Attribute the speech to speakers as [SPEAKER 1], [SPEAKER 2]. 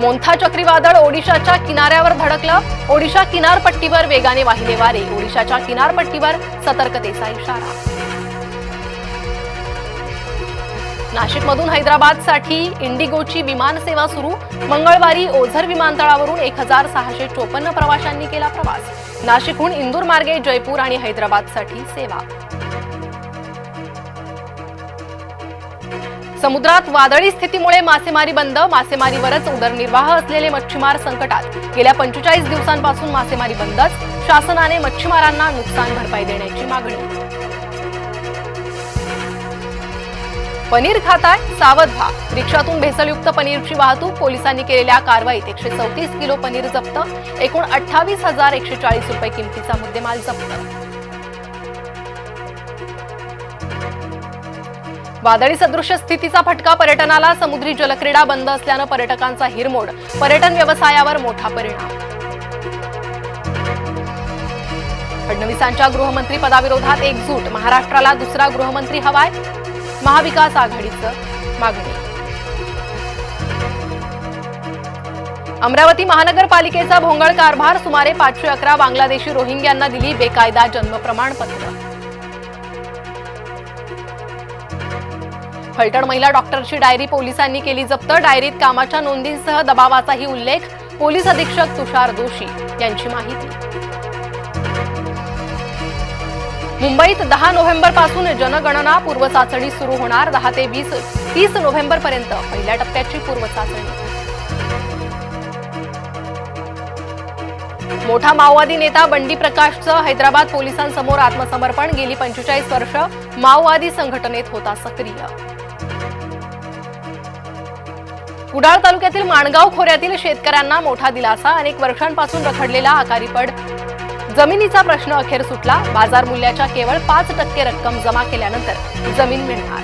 [SPEAKER 1] मोंथा चक्रीवादळ ओडिशाच्या किनाऱ्यावर धडकलं। ओडिशा किनारपट्टीवर वेगाने वाहिले वारे। ओडिशाच्या किनारपट्टीवर सतर्कतेचा इशारा। नाशिकमधून हैदराबादसाठी इंडिगोची विमान सेवा सुरू। मंगळवारी ओझर विमानतळावरून 1654 प्रवाशांनी केला प्रवास। नाशिकहून इंदूर मार्गे जयपूर आणि हैदराबादसाठी सेवा। समुद्रात वादळी स्थितीमुळे मासेमारी बंद। मासेमारीवरच उदरनिर्वाह असलेले मच्छीमार संकटात। गेल्या 45 दिवसांपासून मासेमारी बंदच। शासनाने मच्छीमारांना नुकसान भरपाई देण्याची मागणी। पनीर खाताय, सावध व्हा। रिक्षातून भेसळयुक्त पनीरची वाहतूक। पोलिसांनी केलेल्या कारवाईत 134 किलो पनीर जप्त। एकूण 28,140 रुपये किमतीचा मुद्देमाल जप्त। वादळी सदृश स्थितीचा फटका पर्यटनाला। समुद्री जलक्रीडा बंद असल्यानं पर्यटकांचा हिरमोड। पर्यटन व्यवसायावर मोठा परिणाम। फडणवीसांच्या गृहमंत्री पदाविरोधात एकजूट। महाराष्ट्राला दुसरा गृहमंत्री हवाय। महाविकास आघाडीचं मागणी। अमरावती महानगरपालिकेचा भोंगळ कारभार। सुमारे 511 बांगलादेशी रोहिंग्यांना दिली बेकायदा जन्म प्रमाणपत्र। फलटण महिला डॉक्टरची डायरी पोलिसांनी केली जप्त। डायरीत कामाच्या नोंदींसह दबावाचाही उल्लेख। पोलीस अधीक्षक तुषार दोशी यांची माहिती। मुंबईत 10 नोव्हेंबरपासून जनगणना पूर्वचाचणी सुरू होणार। 10 ते 30 नोव्हेंबरपर्यंत पहिल्या टप्प्याची पूर्वचाचणी। मोठा माओवादी नेता बंडी प्रकाशचं हैदराबाद पोलिसांसमोर आत्मसमर्पण। गेली 45 वर्ष माओवादी संघटनेत होता सक्रिय। कुडाळ तालुक्यातील माणगाव खोऱ्यातील शेतकऱ्यांना मोठा दिलासा। अनेक वर्षांपासून रखडलेला आकारीपड जमिनीचा प्रश्न अखेर सुटला। बाजार मूल्याच्या केवळ 5% रक्कम जमा केल्यानंतर जमीन मिळणार।